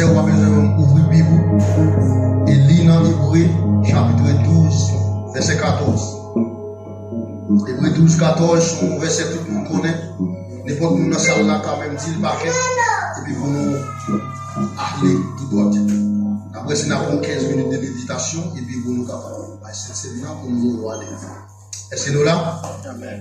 verset, on va besoin d'ouvrir la Bible et lire dans Hébreu, chapitre 12, verset 14. Hébreu 12, 14, son verset tout le monde connaît. N'importe où dans la salle là, quand même, dit le paquet. Et puis, vous nous allez tout droit. Après, c'est nous avons 15 minutes de méditation. Et puis, vous nous capables. C'est là pour nous aller. Est-ce que nous là?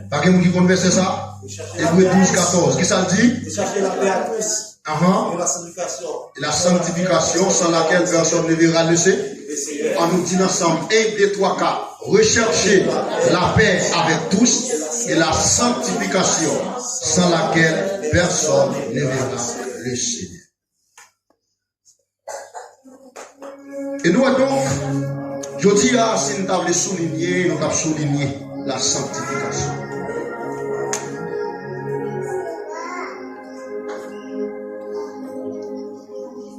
Pas quelqu'un qui connaît ça? Hébreu 12, 14. Qu'est-ce que ça dit? Chercher la paix à tous. Et la sanctification. Et la sanctification sans laquelle personne ne verra le Seigneur. On nous dit ensemble, 1, 2, 3, 4. Rechercher la paix avec tous et la sanctification sans laquelle personne ne verra le Seigneur. Et nous donc, je dis là, si nous avons souligné, nous avons souligné la sanctification.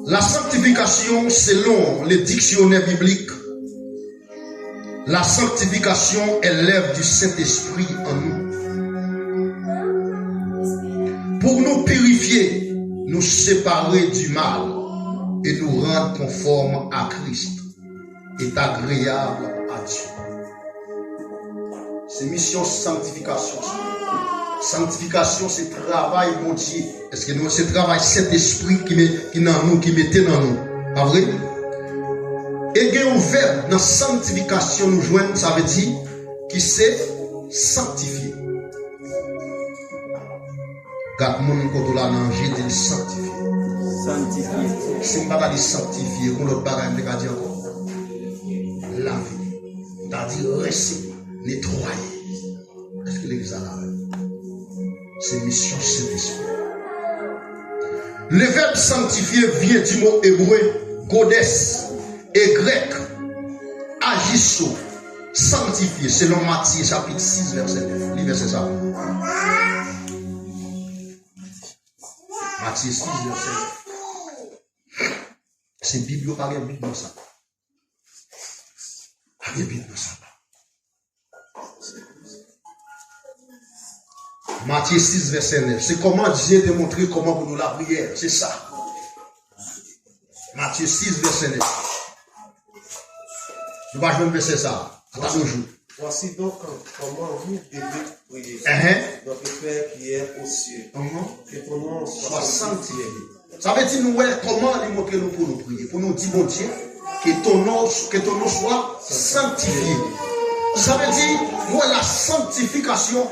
La sanctification, selon les dictionnaires bibliques, la sanctification est l'œuvre du Saint-Esprit en nous. Pour nous purifier, nous séparer du mal et nous rendre conformes à Christ est agréable à Dieu. C'est mission sanctification. Sanctification, c'est travail, mon Dieu. Est-ce que nous, c'est travail, cet esprit qui mettait dans nous. Pas vrai? Et bien, on verbe dans sanctification, nous joignons, ça veut dire qui s'est sanctifié. Quand mon côté là, j'ai dit sanctifié. Sanctifié. C'est pas dit sanctifié, qu'on l'autre bagaille, on dire encore. Laver. C'est-à-dire rester, nettoyer. Est-ce que l'église a lavé? C'est mission Saint-Esprit. Le verbe sanctifier vient du mot hébreu godes et grec agisso, sanctifier, selon Matthieu chapitre 6 verset 9. Lisez verset ça. Matthieu 6 verset 9. C'est Bible, pas de Bible dans ça. Pas de Bible dans ça. Matthieu 6, verset 9. C'est comment Dieu a montré comment pour nous la prière. C'est ça. Matthieu 6, verset 9. Je vais jouer un verset ça. Attends un jour. Voici donc comment vous devez prier. Notre Père qui est aux cieux. Que ton nom soit sanctifié. Ça veut dire nous comment lui montrer nous pour nous prier. Pour nous dire, bon Dieu, que ton nom soit sanctifié. Ça veut dire, nous la sanctification.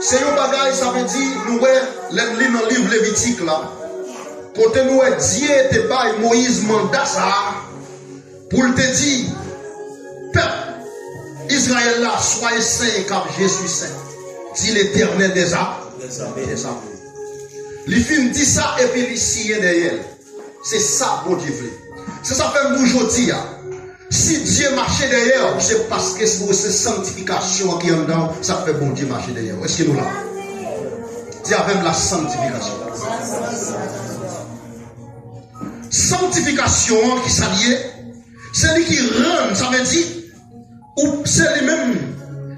C'est un bagage, ça veut dire, nous, dans le livre Lévitique, là, quand nous, Dieu te baille Moïse mandat ça, pour te dire, peuple, Israël là, soyez saint car je suis saint. Dit l'Éternel des armes. Les films dit ça et puis les signes derrière. C'est ça, bon Dieu veut. C'est ça fait aujourd'hui. Si Dieu marchait derrière, c'est parce que c'est sanctification qui est dedans, ça fait bon Dieu marcher derrière. Est-ce que nous là? Dieu a même la sanctification. Sanctification qui s'allie, c'est lui qui rend, ça veut dire, ou c'est lui-même,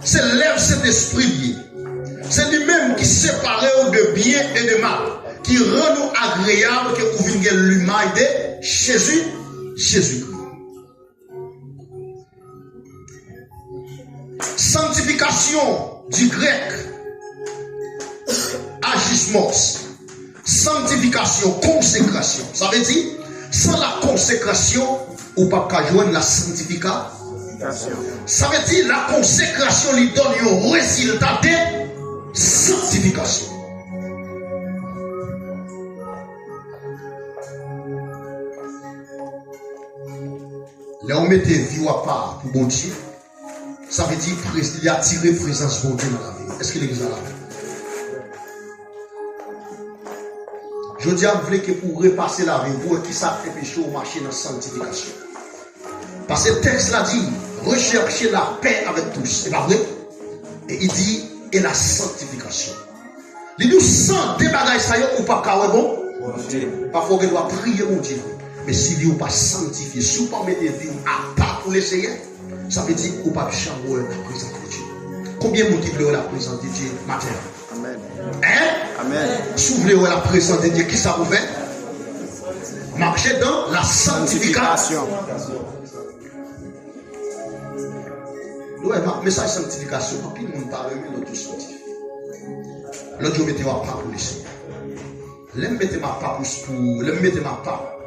c'est l'œuvre cet esprit. C'est lui-même qui sépare de bien et de mal, qui rend nous agréable que vous veniez l'humain de Jésus-Christ. Sanctification du grec agismos, sanctification, consécration. Ça veut dire, sans la consécration, on ne peut pas joindre la sanctification. Ça veut dire, la consécration lui donne un résultat de sanctification. Là, on mettait vie à part pour bon Dieu. Ça veut dire qu'il y a attiré présence de Dieu dans la vie. Est-ce que l'église a la vie? Je dis à vous que pour repasser la vie, vous qui savez péché au marché dans la sanctification. Parce que le texte l'a dit, recherchez la paix avec tous. C'est pas vrai? Et il dit, et la sanctification. Il nous sent des bagages ça y est ou pas carré bon? Parfois on doit prier mon Dieu. Mais si vous ne pas sanctifié, si vous ne pas mettre vie à part pour l'essayer, ça veut dire qu'on ne peut pas changer la présence de Dieu. Combien de motifs la présence de Dieu matin? Amen. Hein? Amen. S'ouvrez la présence de Dieu, qui ça vous fait? Marcher dans la sanctification. Ouais, message sanctification, puis le monde parle, mais l'autre sanctifié. L'autre jour, mettez ma part pour le Seigneur. L'aime mettre ma part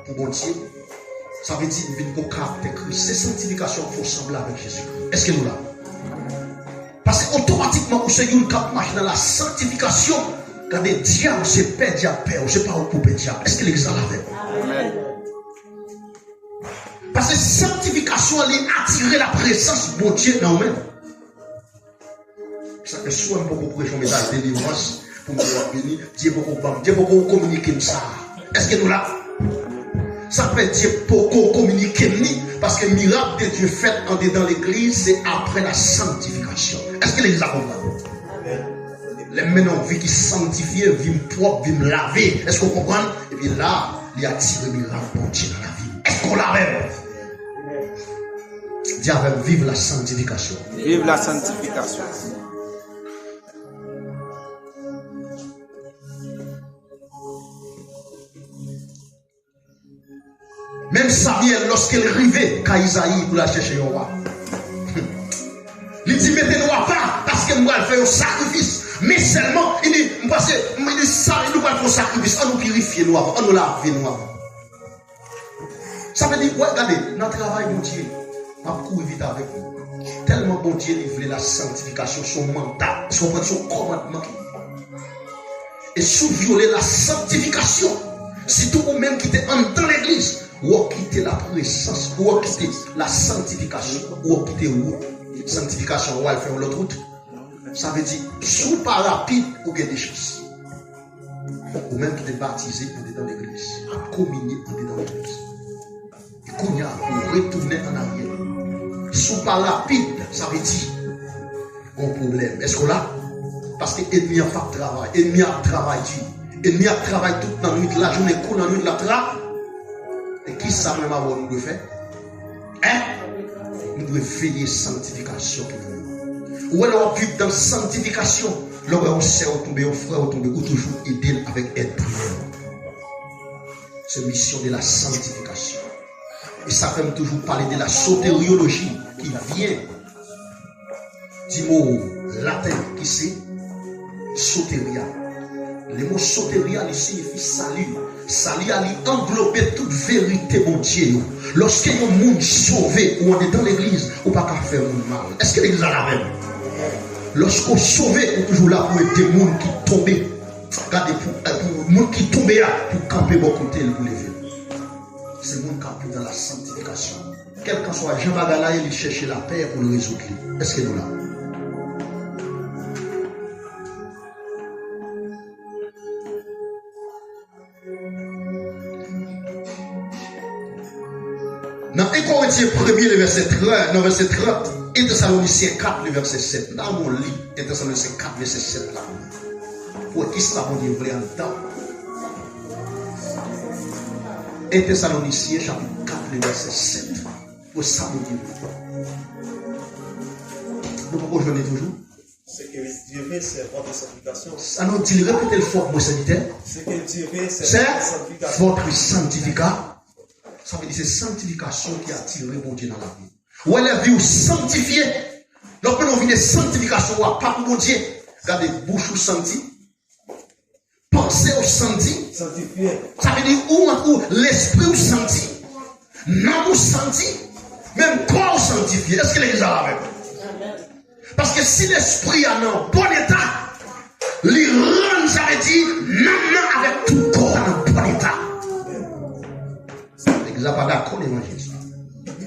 pour bon Dieu. Ça veut dire que le caractère Christ, c'est sanctification pour ressembler avec Jésus. Est-ce que nous l'avons? Parce qu'automatiquement, vous savez, une cap marche dans la sanctification. Quand les diables, c'est père, diable, père, c'est pas au couper diable. Est-ce que l'exemple l'avait? Amen. Parce que sanctification, elle attire la présence de Dieu dans nous-mêmes. Ça fait soit beaucoup prêcher un message de délivrance pour nous venir, Dieu beaucoup communiquer ça. Est-ce que nous l'avons? Ça fait Dieu beaucoup communiquer parce que le miracle de Dieu fait en dedans l'église, c'est après la sanctification. Est-ce que l'église a compris? Les maintenant, vie qui sanctifie, vie propre, vie me laver. Est-ce qu'on comprend? Et puis là, il y a tiré le miracle pour Dieu dans la vie. Est-ce qu'on l'a rêve? Dis avec vive la sanctification. Vive la sanctification. Même Samuel, lorsqu'il arrivait, quand Isaïe pour la chercher au roi, il dit mettez-nous à part parce que moi, je fais un sacrifice. Mais seulement, il dit, parce que ça, il nous va faire un sacrifice. On nous purifie nous avant, on nous lave nous avant. Ça veut dire, ouais, regardez, notre travail, mon Dieu, on va courir vite avec vous. Tellement bon Dieu, il voulait la sanctification, son mandat, son commandement. Et sous violer la sanctification, si tout vous-même qui êtes dans l'église, ou quitter la présence, ou quitter la sanctification, ou quitter la sanctification, ou aller faire l'autre route. Ça veut dire, sous pas rapide, ou gagne des chances. Ou même qui est baptisé dans l'église, à communier dans l'église. Et qu'on y a pour retourner en arrière. Sous pas rapide, ça veut dire, un problème. Est-ce qu'on l'a? Parce que l'ennemi a fait travail, l'ennemi a travaillé. L'ennemi a travaillé toute la nuit, la journée, la nuit, la travail. Et qui ça même avant nous de faire? Hein? Nous devons veiller sanctification. Ou alors vivre dans sanctification. Lorsque on sait tomber, on frère tomber, ou toujours aider avec aide prière. C'est mission de la sanctification. Et ça fait toujours parler de la sotériologie qui vient du mot latin qui c'est soteria. Le mot soteria signifie salut. Salut a englobé toute vérité, mon Dieu. Lorsque un monde sauvé ou on est dans l'église, on ne peut pas faire un mal. Est-ce que l'église a la même? Lorsqu'on sauvé, on est toujours là pour aider les gens qui tombent. Regardez, pour les gens qui tombent là, pour camper beaucoup de temps pour lever. C'est le monde qui campe dans la sanctification. Quel qu'en soit Jean Magala, il cherche la paix pour le résoudre. Est-ce que nous là? Dans 1 Corinthiens 1er, le verset 30, non, verset 30, et Thessaloniciens 4, le verset 7. Dans mon livre, et Thessaloniciens 4, verset 7 là. Pour qui ça va dire vrai en temps? Et Thessaloniciens chapitre 4, le verset 7. Pour ça vous dire. Nous pouvons jouer toujours. Ce que Dieu veut, c'est votre sanctification. Ça nous dit, répétez le fort, mon serviteur. Ce que Dieu veut, c'est votre sanctification. Ça veut dire c'est sanctification qui a tiré mon Dieu dans la vie. Ou elle a vu sanctifier. Lorsque nous venons de sanctification, ou pas pour mon Dieu. Regardez, bouche ou senti. Pensez au senti. sanctifié. Ça veut dire où l'esprit ou senti. Non ou senti. Même corps ou sanctifié. Est-ce que l'église a avec? Parce que si l'esprit est en bon état, les rend, ça veut dire non avec tout corps en bon état. L'église n'a pas d'accord l'évangile.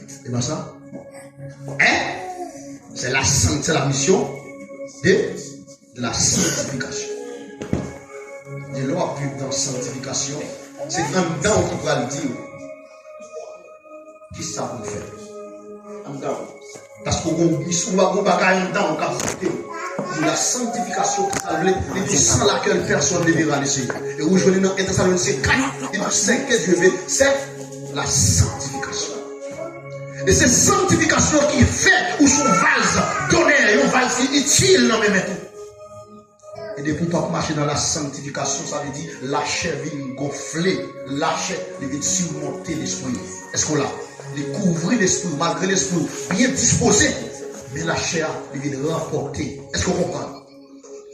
C'est pas ça? Hein? C'est la mission de la sanctification. Et l'on vivre dans la sanctification, c'est en dedans qu'on va le dire. Qui ça vous fait? En dedans. Parce qu'on va bagaille en dedans, on va faire la sanctification, c'est sans laquelle personne ne verra le Seigneur. Et où je vais dans Thessaloniciens 4, et tout ce que je vais, c'est la sanctification. Et c'est sanctification qui fait où son vase donné, un vase utile dans mes mains. Et depuis pour marcher dans la sanctification, ça veut dire la chair vient gonfler, la chair vient surmonter l'esprit. Est-ce qu'on l'a? Il couvrir l'esprit, malgré l'esprit bien disposé, mais la chair vient remporter. Est-ce qu'on comprend?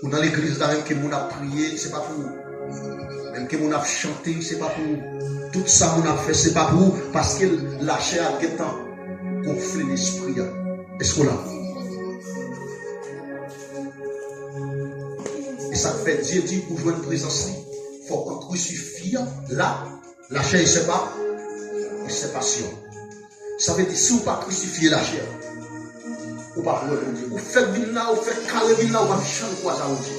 Ou dans l'église, même que mon a prié, c'est pas pour. Même que mon a chanté, c'est pas pour. Tout ça mon a fait, c'est pas pour. Parce que la chair a quelque temps gonfler l'esprit. Est-ce qu'on l'a? Et ça fait Dieu dit pour jouer une présence, il faut qu'on crucifie là, la chair, il ne sait pas, il sait pas si. Ça veut dire si vous ne pas crucifier la chair, vous ne pas voir Dieu. Vous faites bien là, vous faites carré bien là, vous ne chanter quoi ça, mon Dieu.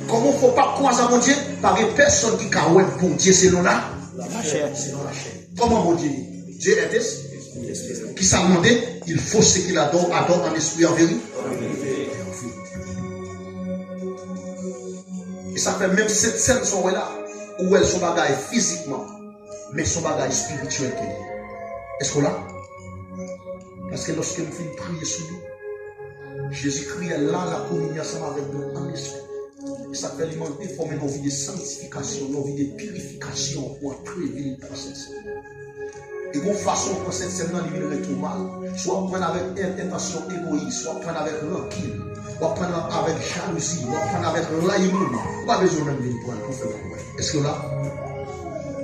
Comment il ne faut pas croire ça, mon Dieu? Par une personne qui a pour Dieu, c'est non là, La chair. c'est non la chair. Comment mon Dieu dit? Dieu est esprit. Qui s'est demandé, il faut ce qu'il adore en esprit en vérité. Et ça fait même cette scène sont là, où elles sont bagailles physiquement, mais sont bagailles spirituelles. Est-ce qu'on l'a? Parce que lorsque nous faisons prier sur lui, Jésus-Christ est là, la communion ensemble avec nous en esprit. Et ça fait alimenter, former nos vies de sanctification, nos vies de purification pour entrer dans cette scène. Et de façon pour cette scène, il vient tout mal. Soit prendre avec intention égoïste, soit prendre avec rancune, soit prendre avec jalousie, soit prendre avec raillement. Pas besoin même de prendre pour faire quoi. Est-ce que là,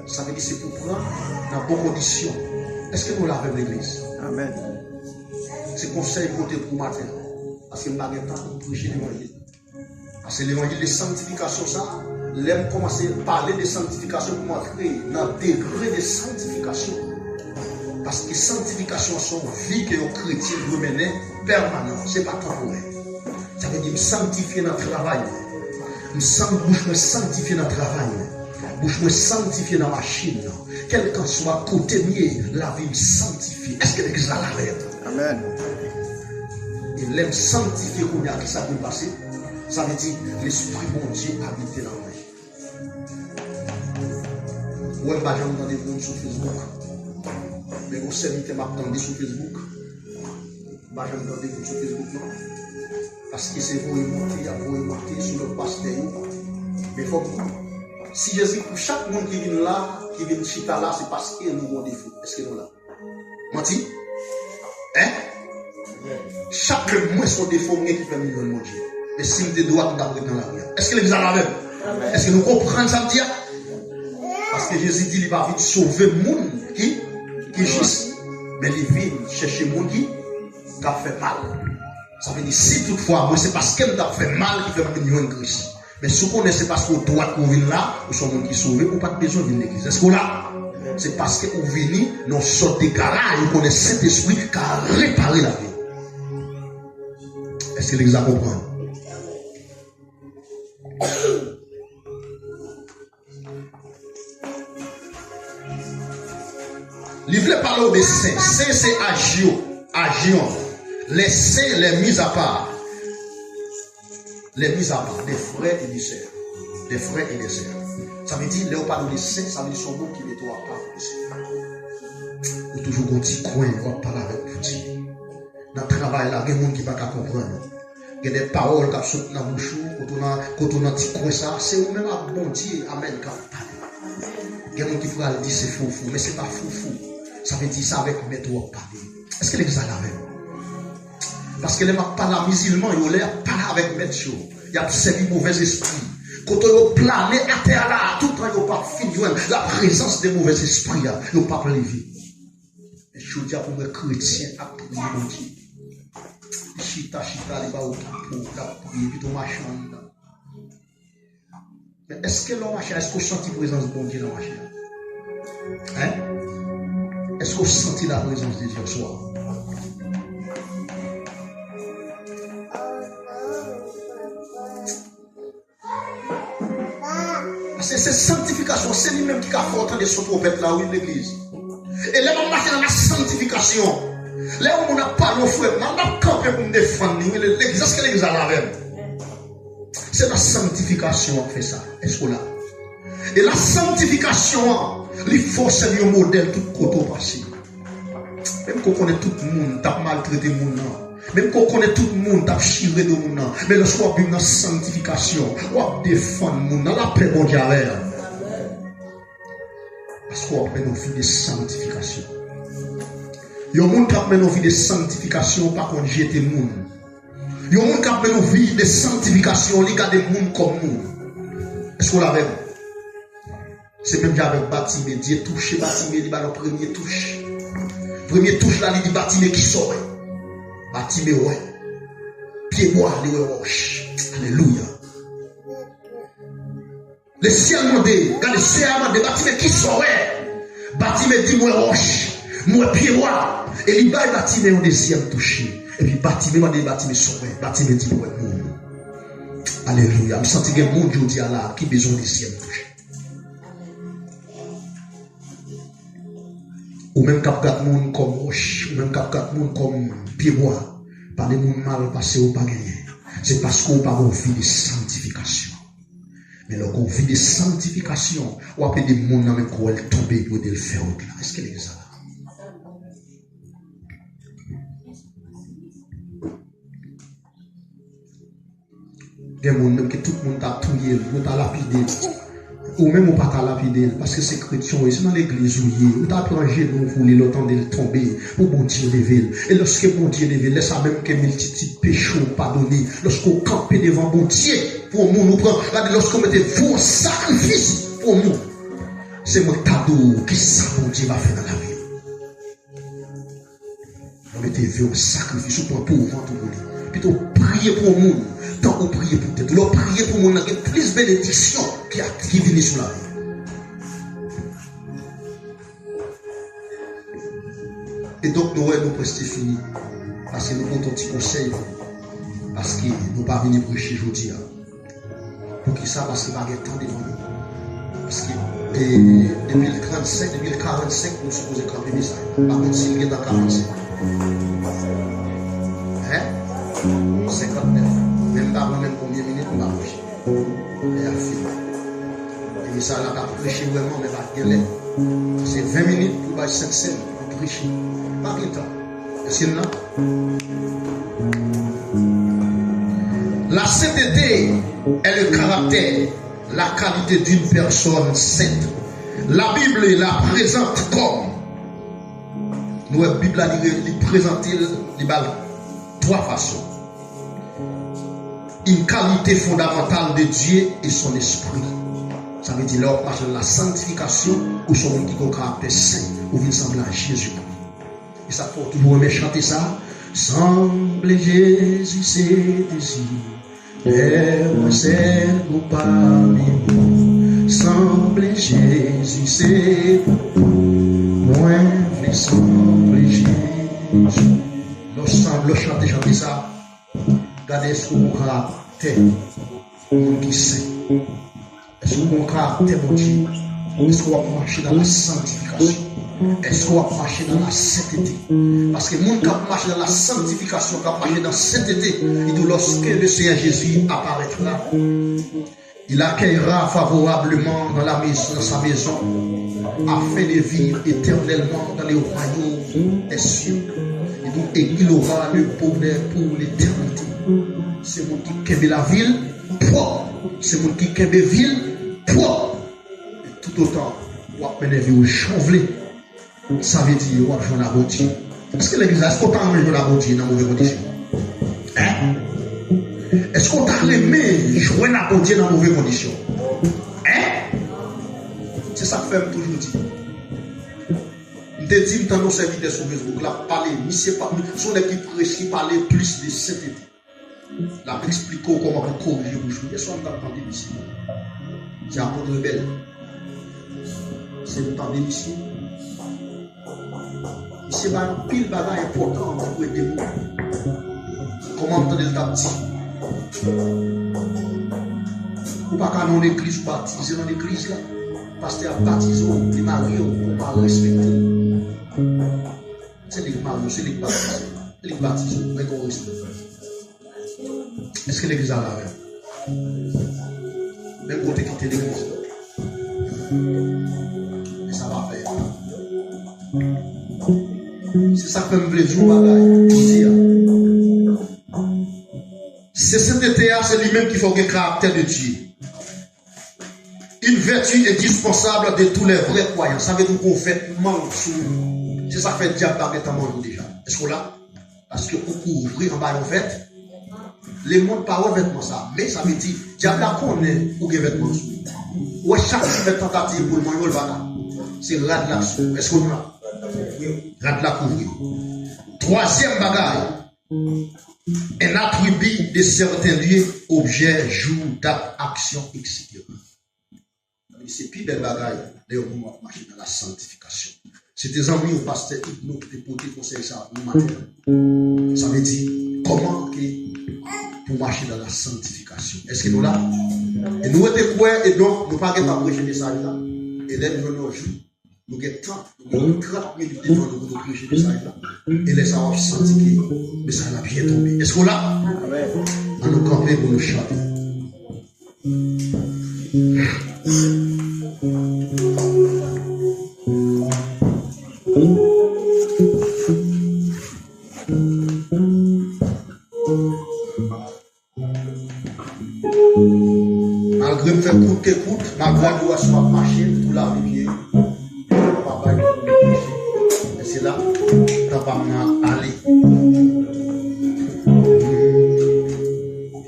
ça veut dire c'est pour prendre dans bonnes conditions. Est-ce que nous l'avons l'église? Amen. C'est conseil côté pour matin. Parce que nous n'avons pas de prêcher l'évangile. Parce que l'évangile de sanctification, ça, l'aime commencer à parler de sanctification pour entrer dans le degré de sanctification. Parce que sanctification, c'est une vie que les chrétiens doivent mener permanente. Ce n'est pas temporaire. Ça veut dire me sanctifier dans le travail. Me sanctifier dans le travail. Me sanctifier dans la machine. Quel qu'en soit côté mieux, la vie me sanctifie. Est-ce que l'église a l'arrête? Amen. Et l'aime sanctifier qu'on y a qui ça peut passer. Ça veut dire l'esprit bon Dieu habite dans moi. Ouais, bah j'aime dans des groupes sur Facebook. Mais vous savez que m'attendez sur Facebook. Bah j'aime dans des groupes sur Facebook non. Parce que c'est vous monter sur le pasteur. Mais faut si Jésus pour chaque monde qui vient là, qui vient chita là, c'est parce qu'il nous avons des défauts. Est-ce que nous là? Menti? Hein? Chaque mois son défaut qui fait million de Dieu. Mais si nous devons d'abord dans la vie. Est-ce que l'église a la même? Est-ce que nous comprenons ça me dire? Parce que Jésus dit qu'il va vite sauver le monde qui juste. Mais il vient chercher le monde qui a fait mal. Ça veut dire si toutefois, moi c'est parce qu'elle t'a fait mal qu'il fait million de Christ. Mais si vous connaissez parce qu'on doit venir là, ou sont monde qui sauvé, ou pas besoin de venir l'église. Est-ce qu'on l'a? C'est parce que vous venez, nous sortons des garages, vous connaissez cet esprit qui a réparé la vie. Est-ce que l'église a compris? Il voulait parler des saints. Saints, c'est agion. Les saints, les mis à part. Les mis à part, des frères et des sœurs. Des frères et des sœurs. Ça veut dire, les parle des saints, ça veut dire son nom qui est toi à part. Ou toujours un petit coin, on va parler avec vous. Dans le travail, là, il y a des gens qui ne peuvent pas comprendre. Il y a des paroles qui sautent dans la bouche, quand on a un petit coin, ça, c'est au même à bon Dieu, amen, qui parle. Il y a des gens qui pourraient dire c'est fou, mais ce n'est pas fou. Ça veut dire ça avec méthode parler. Est-ce que l'église a la même? Parce que les gens parlent musulmans, ils ont parlé avec méthode. Il y a servi mauvais esprits. Quand on plané à terre là, tout le temps, ils n'ont pas fini la présence des mauvais esprits. Ils n'ont pas levé. Et je dis pour les chrétiens, à prier mon Dieu. Chita, les bas au pour la prier, puis ton machin. Mais est-ce que l'on machin, est-ce qu'on sentit la présence de bon Dieu dans le machin? Hein? Est-ce qu'on sentit la présence de Dieu ce soir? C'est cette sanctification, c'est lui-même qui a fait entendre de son prophète là, oui, l'église. Et là, on marche dans la sanctification. Là, on n'a pas nos frères, on a campé pour me défendre. L'église, est-ce que l'église a la même? C'est la sanctification qui fait ça. Est-ce qu'on l'a? Et la sanctification, il faut c'est un modèle tout côté passé. Même qu'on connaît tout le monde, t'as maltraité le monde. Même qu'on connaît tout le monde, t'as chiré de monde. Mais lorsqu'on vit dans la sanctification, on défend le monde dans la paix, bon Dieu. Parce qu'on a nos vies de sanctification. Il y a des gens qui ont nos vies de sanctification, par contre, j'étais monde. Il y a des gens qui ont nos vies de sanctification, ils gardent des gens comme nous. Est-ce qu'on l'avait? C'est même avec Batimé, Dieu touche Batimé, il va le premier touche. Premier touche là, il dit Batimé qui sort. Batimé, ouais. Pied bois, il est roche. Alléluia. Le ciel m'a dit, regardez, le ciel m'a dit, Batimé qui sort. Batimé dit, moi roche, moi pied bois. Et il va Batimé au deuxième touché. Et puis Batimé m'a dit, Batimé sort. Batimé dit, moi monde. Alléluia. Je sens que le monde aujourd'hui là qui a besoin de deuxième touché. Ou même cap 4 monde comme roche, ou même cap 4 monde comme pied bois, pas des monde mal passé ou pas gagné. C'est parce qu'on pas une vie de sanctification. Mais lorsqu'on vit de sanctification, on appelle des monde dans même qu'on elle tomber pour le faire au-delà. Est-ce qu'elle est ça? Des monde même que tout le monde a touillé, tout a lapidé. Ou même on pas t'a lapidé parce que c'est chrétien, c'est dans l'église où t'as plongé nous pour le temps de tomber, pour bon Dieu lever. Et lorsque bon Dieu lever, laisse ça même que multitude péchés pardonner. Lorsqu'on campe devant bon Dieu, pour nous, nous prend, lorsqu'on mette vos sacrifices pour nous, c'est mon cadeau qui ça bon Dieu va faire dans la vie. On mettez vos sacrifices pour tout le monde. Plutôt prier pour nous. Tant qu'on prie pour tête, l'on prie pour mon âme, plus bénédiction qui vient sur la vie. Et donc, nous nous presque fini. Parce que nous avons un petit conseil. Parce que nous ne pas venir prêcher aujourd'hui. Pour qui ça? Parce qu'il n'y a pas de temps devant nous. Parce que 2035, 2045, nous sommes supposés camper des messages. Par contre, s'il y a dans 45. Hein? 59. Même pas même combien de minutes on va prêcher. Et à fin. Et ça là, va prêcher vraiment, mais pas de délai. C'est 20 minutes pour faire 5 scènes pour prêcher. Pas de temps. Est-ce qu'il y en a? La sainteté est le caractère, la qualité d'une personne sainte. La Bible la présente comme. Nous, la Bible la présente de 3 façons. Une qualité fondamentale de Dieu et son esprit. Ça veut dire là, on marche dans la sanctification ou son monde qui a un caractère saint ou vient sembler à Jésus. Et ça faut toujours aimer chanter ça. Semble Jésus ses désirs, et c'est vous parler. Semble Jésus ses moins mais semble Jésus. Nous semble chanter ça. Regardez ce qu'on caractère, mon qui sait. Est-ce qu'on caractère, mon Dieu? Est-ce qu'on va marcher dans la sanctification? Est-ce qu'on va marcher dans la sainteté? Parce que mon qui marche dans la sanctification, qui marche dans la sainteté, il dit lorsque le Seigneur Jésus apparaîtra, il accueillera favorablement dans sa maison, afin de vivre éternellement dans les royaumes des cieux. Et il aura le bonheur pour l'éternité. C'est mon qui kembe la ville propre. C'est mon qui kembe ville propre. Et tout autant, on va mener vie au chanvelé. Ça veut dire, on va jouer la bonne Dieu. Est-ce que l'église, est-ce qu'on t'a joué la bonne Dieu dans mauvaise condition? Hein? Est-ce qu'on t'a aimé jouer la bonne Dieu dans mauvaise condition? Hein? C'est ça que fait toujours dire. Je te dis, dans nos serviteurs sur Facebook, là, parler, monsieur, son équipe prêche qui parlait plus de sainteté. Là, explique comment vous corriger vos choses. Est-ce qu'on t'a entendu ici? C'est un peu rebelle. C'est le temps d'émission. C'est un pile bagage important pour aider vous. Comment entendre le tapis? Ou pas qu'à l'église, baptiser dans l'église là. Pasteur baptisé, les mariés, on ne pas respecter. C'est les mariés, c'est les baptisés. Les baptisés, mais qu'on respecte. Est-ce que l'église a la même? Même côté quitter l'église. Et ça va faire. C'est ça que me plaît du bagaille. C'est sainteté, c'est lui-même qui fait le caractère de Dieu. Une vertu est dispensable de tous les vrais croyants. Ça veut dire qu'on fait manque sous nous. C'est ça que fait le diable dans le déjà. Est-ce qu'on l'a? Parce que pour couvrir en bas en fait, les mondes pas un vêtement ça. Mais ça veut dire, diable a connaît pour que vêtement sous. Ou chaque tentative pour le manger le bana. C'est rad la sous. Est-ce qu'on l'a? Rad la couvrir. Troisième bagaille. Un attribut de certains lieux, objets, jours, dates, actions, etc. C'est plus belle bagaille d'ailleurs pour moi marcher dans la sanctification. C'est des amis au pasteur Hypno qui pour te conseiller ça le matin. Ça veut dire comment pour marcher dans la sanctification. Est-ce que nous là? Et nous sommes quoi et donc nous pas pas prêcher des messages là. Et là nous nous jouons. Nous avons temps, nous avons 30 minutes de temps pour nous prêcher des messages là. Et les gens ont senti que le message a bien tombé. Est-ce qu'on l'a? On nous camper pour nous chanter. Malgré me faire écoute, malgré doit soit marcher pour la rivière, papa et c'est là, papa m'a allé.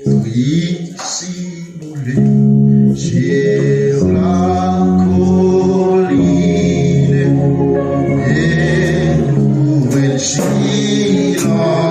Oui, si vous voulez, sur la colline, et nous elle la croix.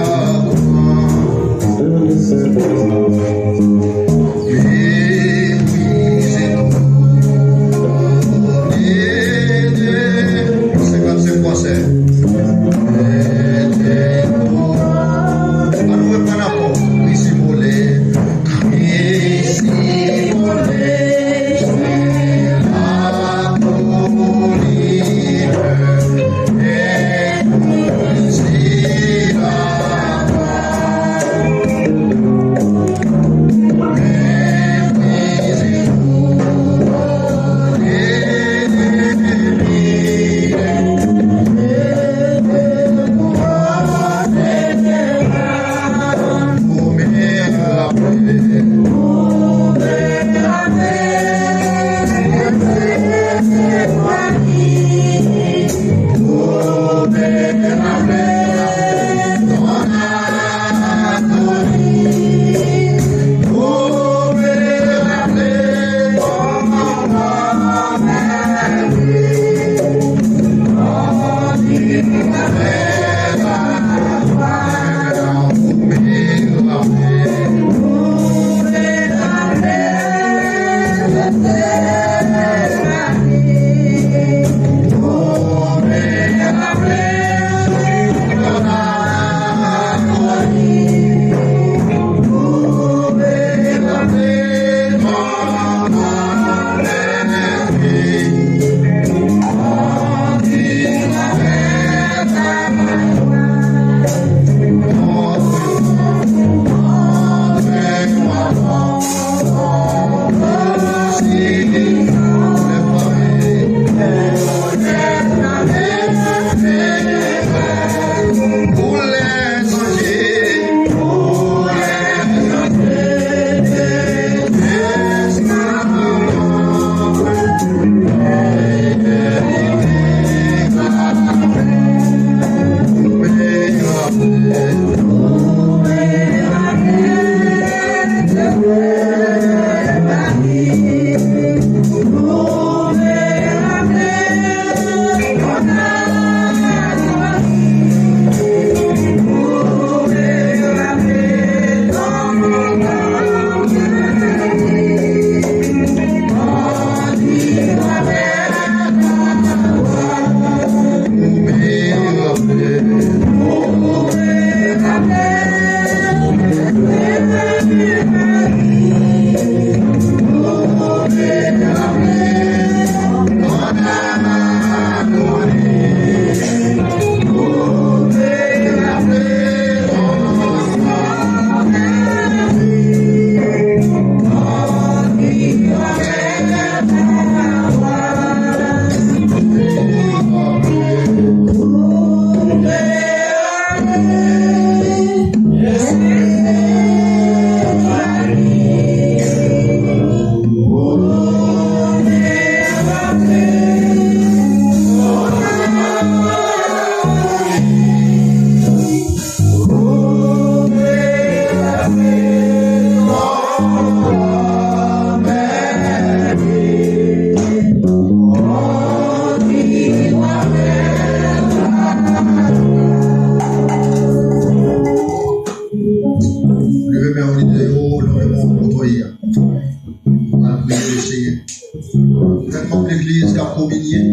à communier.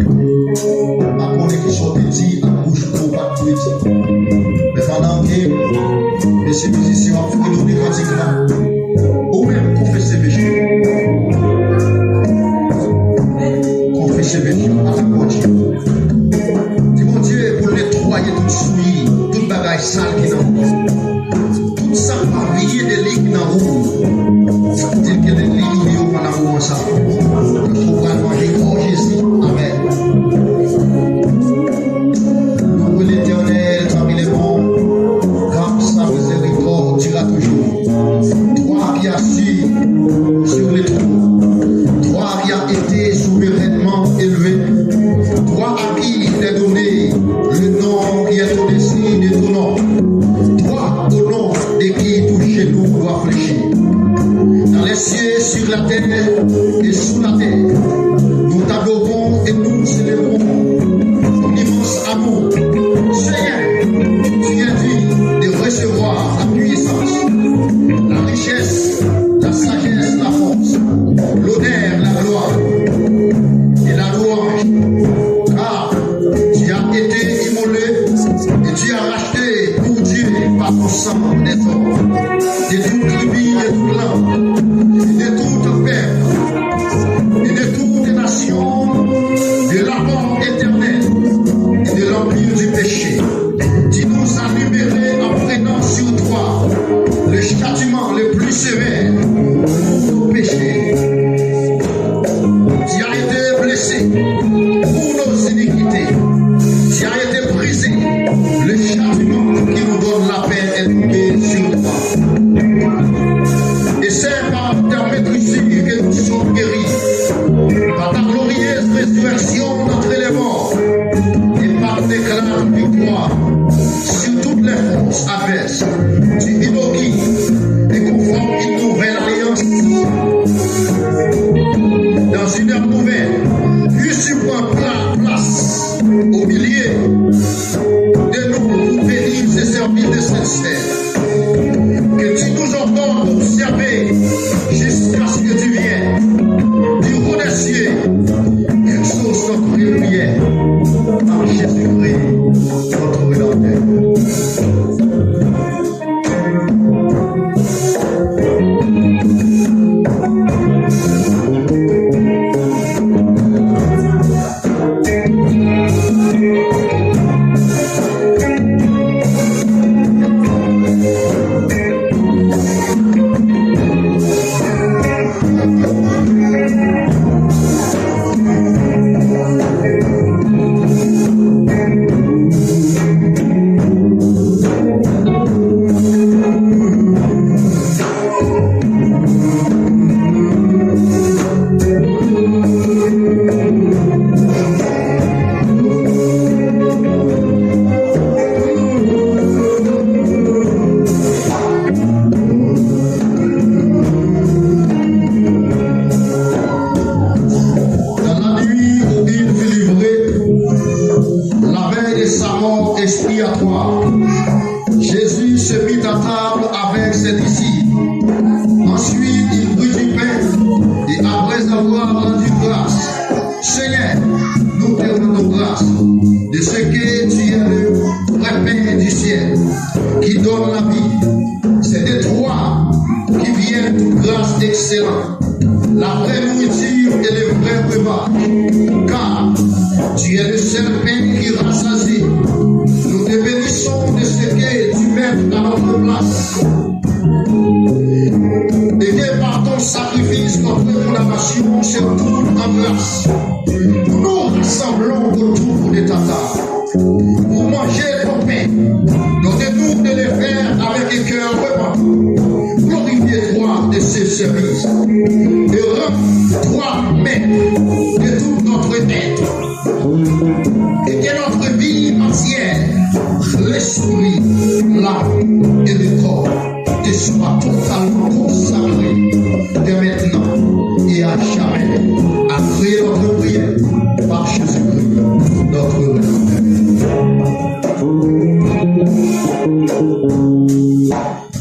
À connaître qui sont petits, à bouche pour pas de petit. Mais pendant que ces musiciens ont fait nous des cantiques là, ou même confesser péché. Confesser péché à la porte. Dis mon Dieu, pour nettoyer toute souillure, toute bagaille sale qui est dans vous. Tout ça, rien de ligue dans vous. Ça veut dire que les lignes au pendant ça. Le trouver manger pour Jésus. Amen. Nous, l'Éternel, parmi les bons, car sa miséricorde dira toujours. Toi qui as su sur les trous, toi qui as été souverainement élevé, toi à qui il est donné le nom qui est au-dessus de ton nom, toi au nom de qui tout chez nous doit fléchir. Dans les cieux, sur la terre et sous la terre, nous t'adorons et nous célébrons ton immense amour. Seigneur, tu es digne de recevoir la puissance, la richesse, la sagesse, la force, l'honneur, la gloire et la louange. Car tu as été immolé et tu as racheté pour Dieu par ton sang des hommes, de toute tribu et toute langue, de toute peuple et de toutes nations, de la mort éternelle et de l'empire du péché. Tu nous as libérés en prenant sur toi le châtiment le plus sévère pour nos péchés. Tu as été blessé pour nos iniquités. Tu as été brisé. Le châtiment qui nous donne la paix est tombé sur toi. Et c'est par ta maîtrise que nous sommes guéris. Par ta glorieuse résurrection d'entre les morts. Et par l'éclat de victoire sur toutes les forces adverses. Tu inaugues et conformes une nouvelle alliance. Dans une ère nouvelle, tu prends place au milieu de nous pour bénir ces services sincères. Que tu nous ordonnes d'observer jusqu'à ce que tu viennes. Du haut des cieux, exauce notre prière par Jésus-Christ, notre Rédempteur.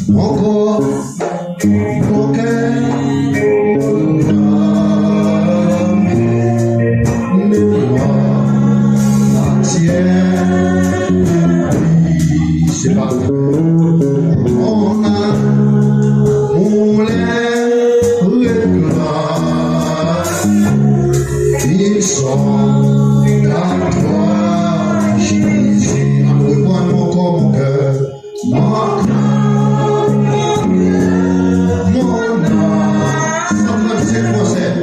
Mon cœur C'est pas on a on les réclame. Ils sont à toi, Jésus. Reprends mon corps, mon cœur, mon âme, sans c'est français.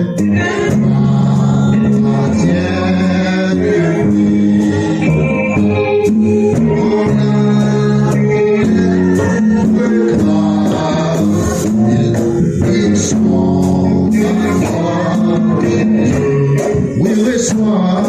We reçois.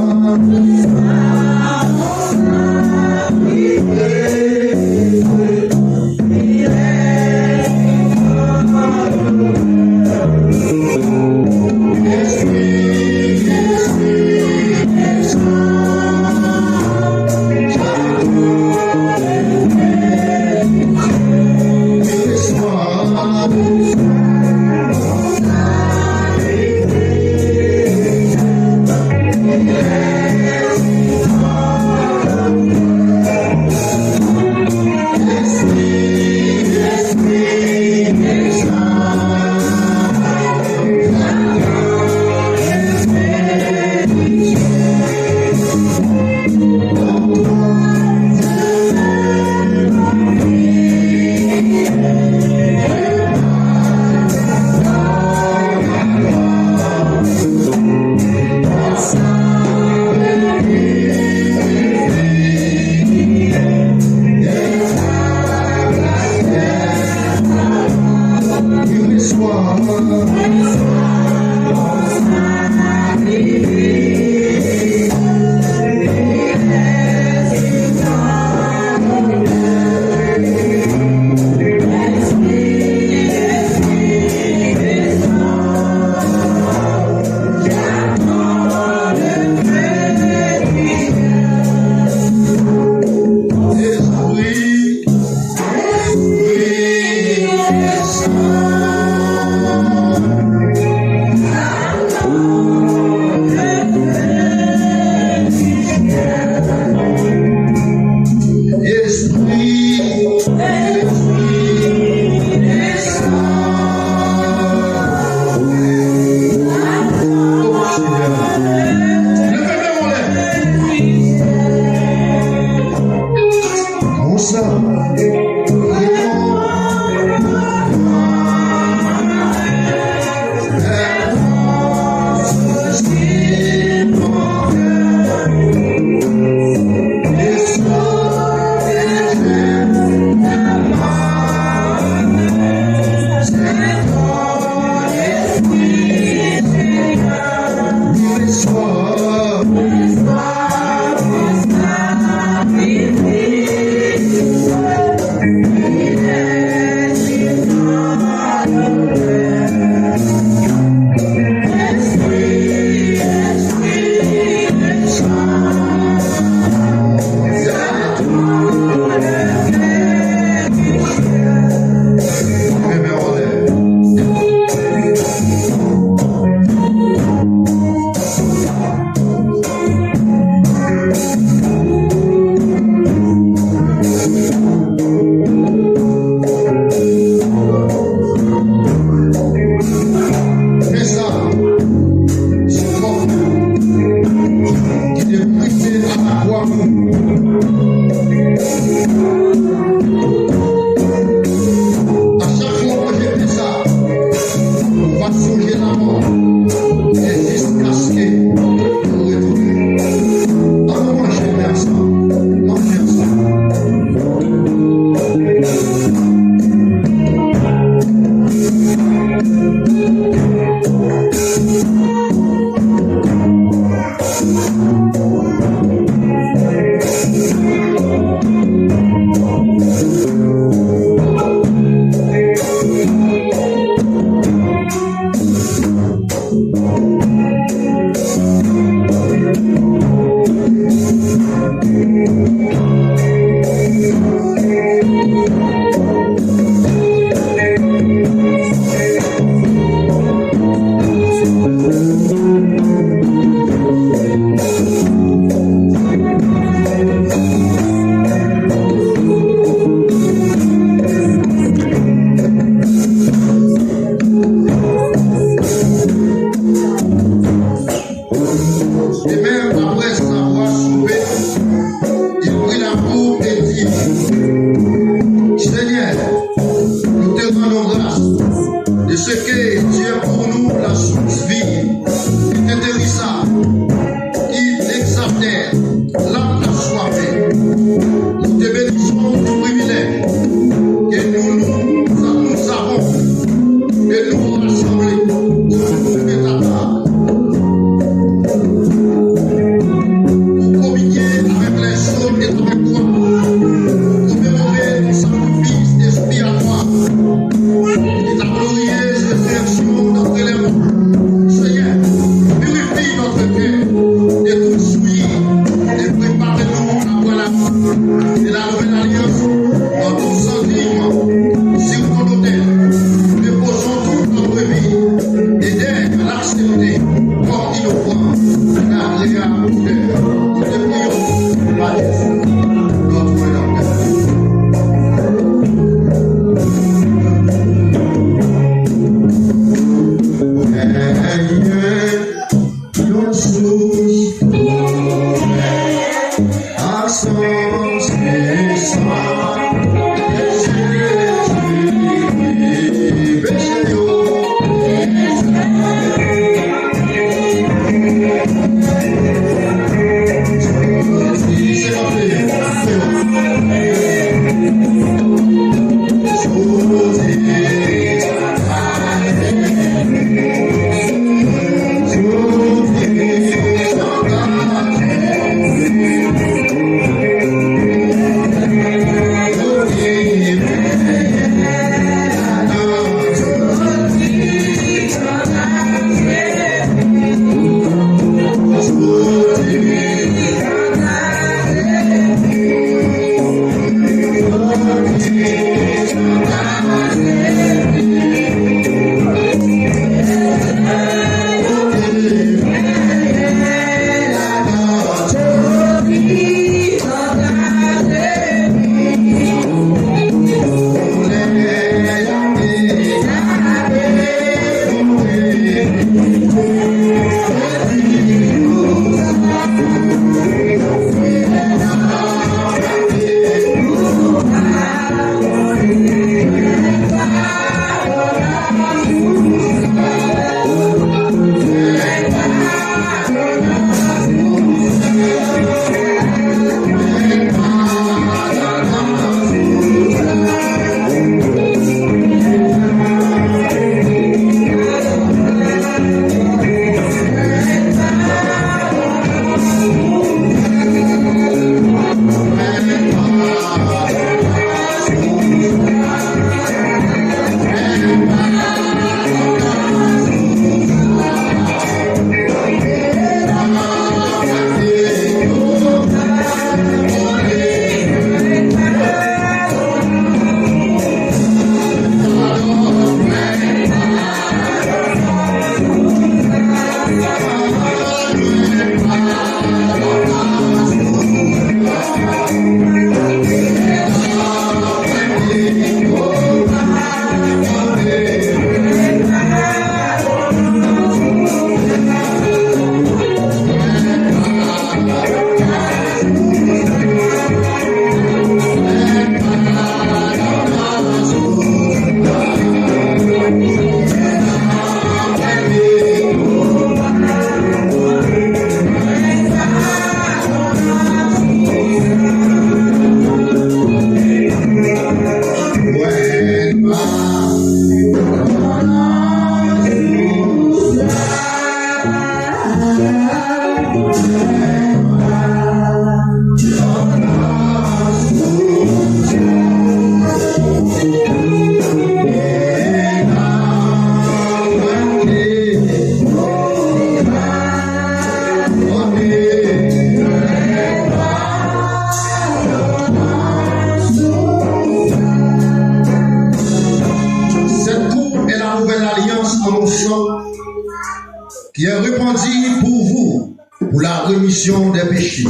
qui est répandu pour vous, pour la rémission des péchés.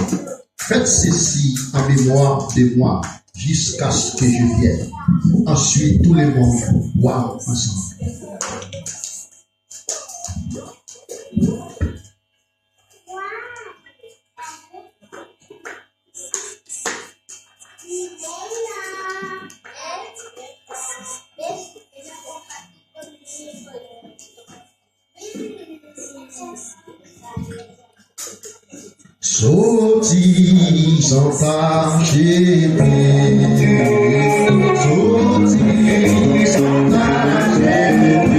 Faites ceci en mémoire de moi, jusqu'à ce que je vienne. Ensuite, tous les mondes boivent ensemble. Sorti sans tâcher, sorti sans tâcher.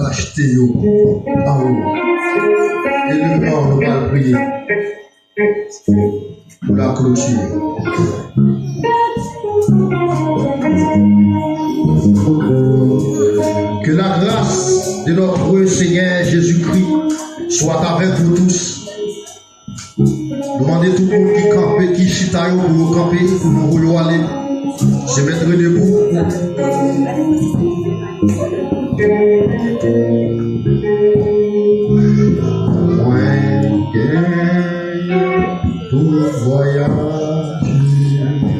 racheté en haut. Et le temps, on va prier pour la clôture. Que la grâce de notre Seigneur Jésus-Christ soit avec vous tous. Demandez tout le monde qui campe, qui chita pour nous camper, pour nous vouloir aller, se mettre debout. Moi, tout voyage.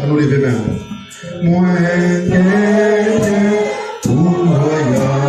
Allons lever même. Moi, tout voyage.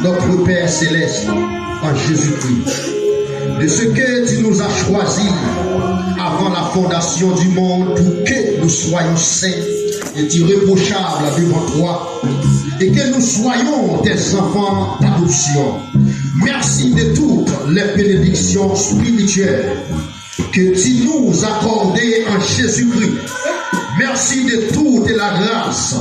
Notre Père Céleste, en Jésus-Christ, de ce que tu nous as choisis avant la fondation du monde pour que nous soyons saints et irréprochables devant toi et que nous soyons tes enfants d'adoption. Merci de toutes les bénédictions spirituelles que tu nous as accordées en Jésus-Christ. Merci de toute la grâce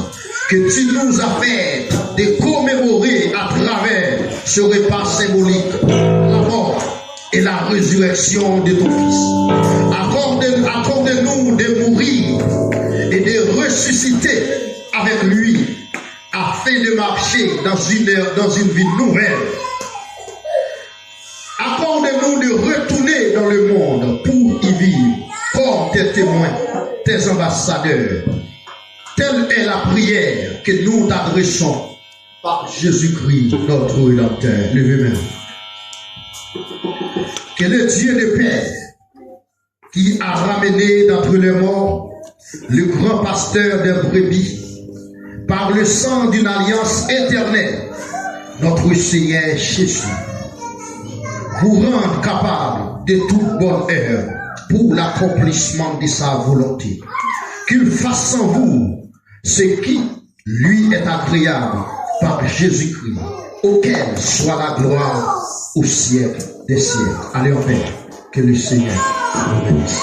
que tu nous as fait de commémorer à travers ce repas symbolique, la mort et la résurrection de ton Fils. Accorde-nous de mourir et de ressusciter avec lui afin de marcher dans une vie nouvelle. Accorde-nous de retourner dans le monde pour y vivre comme tes témoins, tes ambassadeurs. Telle est la prière que nous t'adressons par Jésus-Christ, notre Rédempteur. Levez-moi. Que le Dieu de paix, qui a ramené d'entre les morts le grand pasteur des brebis, par le sang d'une alliance éternelle, notre Seigneur Jésus, vous rende capable de toute bonne œuvre pour l'accomplissement de sa volonté. Qu'il fasse en vous ce qui lui est agréable par Jésus-Christ, auquel soit la gloire au siècle des siècles. Allez en paix, que le Seigneur vous bénisse.